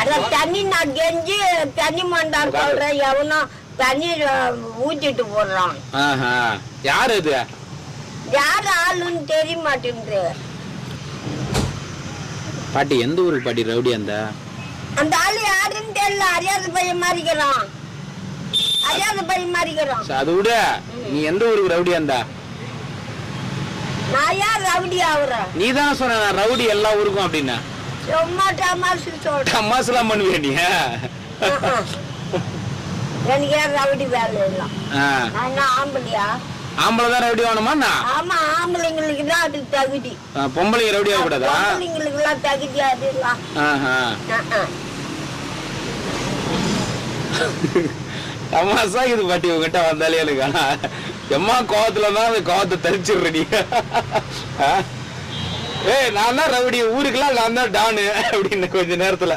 அத தண்ணி நான் கெஞ்சி தண்ணி மண்டான்னு சொல்றேன். எவனும் தண்ணி ஊத்திட்டு போடுறான். யாரு இது? யாரு ஆளுன்னு தெரிய மாட்டேங்குது. பாட்டி எந்த ஊருக்கு பாட்டி ரவுடி? அந்த ஆளு யாருன்னு தெரியல. அறியாத பையன் மாறிக்கிறான். அறியாத பையன் மாறிக்கிறான். அது விட நீ எந்த ஊருக்கு ரவுடி? நான் யார் ரவுடி ஆகுறேன்? நீ தான் சொன்ன ரவுடி எல்லா ஊருக்கும் அப்படின்னா. சும்மா டமாசு சொல்ற. டமாசுலாம் பண்ணுவியா நீ? எனக்கு ஏன் ரவுடி வேலை இல்லை. நான் ஆம்பளையா? ஆம்பளை தான் ரவுடி வேணுமா? ஆமா, ஆம்பளைங்களுக்கு தான் அது தகுதி. பொம்பளைங்க ரவுடி ஆக கூடாதா? பொம்பளைங்களுக்கு எல்லாம் தகுதி அதுலாம். தமாசா இது பாட்டி உங்ககிட்ட வந்தாலே எனக்கு. ஆனா எம்மா கோவத்துலதான் அந்த கோவத்தை தரிச்சிடுறடி. நான் தான் ரவுடி, ஊருக்கெல்லாம் நான் தான் டானு அப்படின்னு கொஞ்ச நேரத்துல.